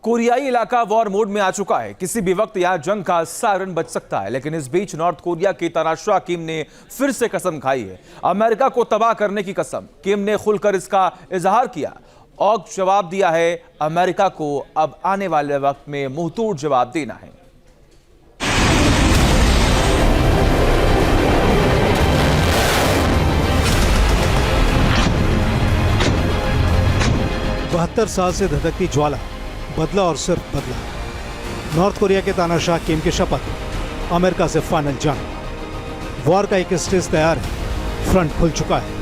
कोरियाई इलाका war mode में आ चुका है। किसी भी वक्त यहां जंग का सायरन बज सकता है। लेकिन इस बीच नॉर्थ कोरिया के तानाशाह किम ने फिर से कसम खाई है, अमेरिका को तबाह करने की कसम। किम ने खुलकर इसका इजहार किया और जवाब दिया है, अमेरिका को अब आने वाले वक्त में मुंहतोड़ जवाब देना है। बहत्तर साल से धधकती ज्वाला, बदला और सिर्फ बदला। नॉर्थ कोरिया के तानाशाह किम की शपथ, अमेरिका से फाइनल जंग। वॉर का एक स्टेज तैयार है, फ्रंट खुल चुका है।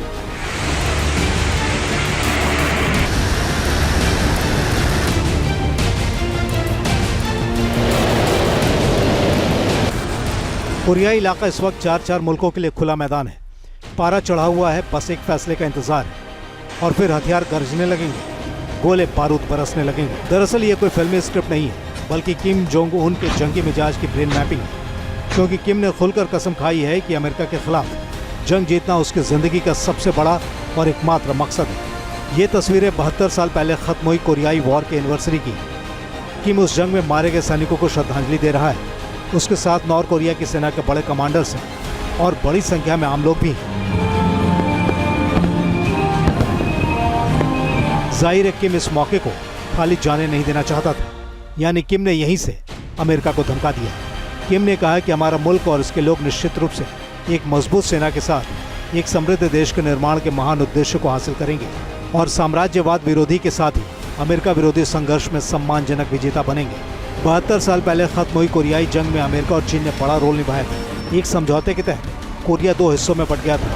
कोरियाई इलाका इस वक्त 4 मुल्कों के लिए खुला मैदान है। पारा चढ़ा हुआ है, बस एक फैसले का इंतजार है और फिर हथियार गरजने लगेंगे, गोले बारूद बरसने लगेंगे। दरअसल ये कोई फिल्मी स्क्रिप्ट नहीं है, बल्कि किम जोंग उन के जंगी मिजाज की ब्रेन मैपिंग है। क्योंकि किम ने खुलकर कसम खाई है कि अमेरिका के खिलाफ जंग जीतना उसकी जिंदगी का सबसे बड़ा और एकमात्र मकसद है। ये तस्वीरें 72 साल पहले खत्म हुई कोरियाई वॉर के एनिवर्सरी की। किम उस जंग में मारे गए सैनिकों को श्रद्धांजलि दे रहा है। उसके साथ नॉर्थ कोरिया की सेना के बड़े कमांडर्स हैं और बड़ी संख्या में आम लोग भी हैं। जाहिर है किम इस मौके को खाली जाने नहीं देना चाहता था, यानी किम ने यहीं से अमेरिका को धमका दिया। किम ने कहा कि हमारा मुल्क और इसके लोग निश्चित रूप से एक मजबूत सेना के साथ एक समृद्ध देश के निर्माण के महान उद्देश्य को हासिल करेंगे और साम्राज्यवाद विरोधी के साथ ही अमेरिका विरोधी संघर्ष में सम्मानजनक विजेता बनेंगे। 72 साल पहले खत्म हुई कोरियाई जंग में अमेरिका और चीन ने बड़ा रोल निभाया था। एक समझौते के तहत कोरिया 2 हिस्सों में बंट गया था।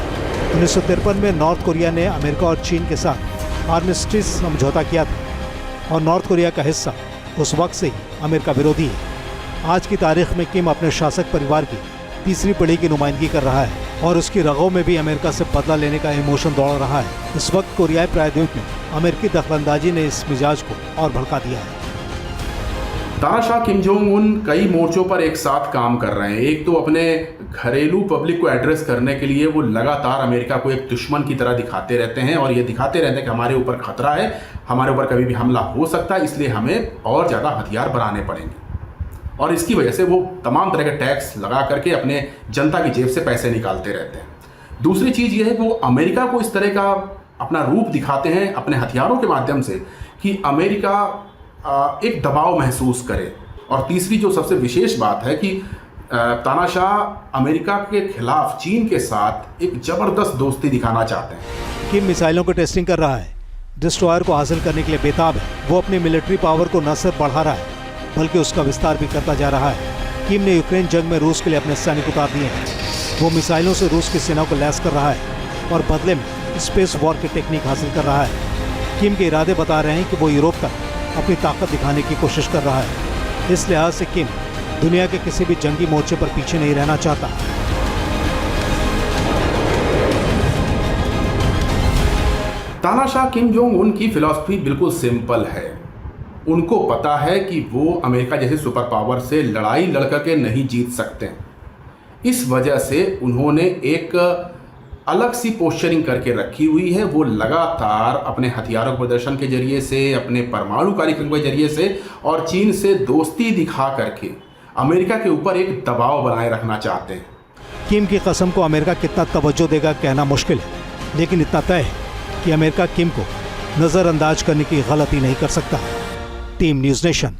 1953 में नॉर्थ कोरिया ने अमेरिका और चीन के साथ आर्मिस्टिस समझौता किया था और नॉर्थ कोरिया का हिस्सा उस वक्त से ही अमेरिका विरोधी है। आज की तारीख में किम अपने शासक परिवार की तीसरी पीढ़ी की नुमाइंदगी कर रहा है और उसकी रगों में भी अमेरिका से बदला लेने का इमोशन दौड़ रहा है। इस वक्त कोरियाई प्रायद्वीप में अमेरिकी दखलंदाजी ने इस मिजाज को और भड़का दिया है। तानाशाह किम जोंग उन कई मोर्चों पर एक साथ काम कर रहे हैं। एक तो अपने घरेलू पब्लिक को एड्रेस करने के लिए वो लगातार अमेरिका को एक दुश्मन की तरह दिखाते रहते हैं और ये दिखाते रहते हैं कि हमारे ऊपर खतरा है, हमारे ऊपर कभी भी हमला हो सकता है, इसलिए हमें और ज़्यादा हथियार बनाने पड़ेंगे। और इसकी वजह से वो तमाम तरह के टैक्स लगा करके अपने जनता की जेब से पैसे निकालते रहते हैं। दूसरी चीज़ ये है कि वो अमेरिका को इस तरह का अपना रूप दिखाते हैं अपने हथियारों के माध्यम से कि अमेरिका एक दबाव महसूस करे। और तीसरी जो सबसे विशेष बात है कि तानाशाह अमेरिका के खिलाफ चीन के साथ एक जबरदस्त दोस्ती दिखाना चाहते हैं। किम मिसाइलों को टेस्टिंग कर रहा है, डिस्ट्रॉयर को हासिल करने के लिए बेताब है। वो अपनी मिलिट्री पावर को न सिर्फ बढ़ा रहा है बल्कि उसका विस्तार भी करता जा रहा है। किम ने यूक्रेन जंग में रूस के लिए अपने सैनिक उतार दिए हैं। वो मिसाइलों से रूस की सेना को लैस कर रहा है और बदले में स्पेस वॉर की टेक्निक हासिल कर रहा है। किम के इरादे बता रहे हैं कि वो यूरोप तक अपनी ताकत दिखाने की कोशिश कर रहा है। इस लिहाज से किम दुनिया के किसी भी जंगी मोर्चे पर पीछे नहीं रहना चाहता। तानाशाह किम जोंग उन की फिलॉसफी बिल्कुल सिंपल है। उनको पता है कि वो अमेरिका जैसे सुपर पावर से लड़ाई लड़कर के नहीं जीत सकते। इस वजह से उन्होंने एक अलग सी पोस्चरिंग करके रखी हुई है। वो लगातार अपने हथियारों के प्रदर्शन के जरिए से, अपने परमाणु कार्यक्रम के जरिए से और चीन से दोस्ती दिखा करके अमेरिका के ऊपर एक दबाव बनाए रखना चाहते हैं। किम की कसम को अमेरिका कितना तवज्जो देगा कहना मुश्किल है, लेकिन इतना तय है कि अमेरिका किम को नज़रअंदाज करने की गलती नहीं कर सकता। Team news nation.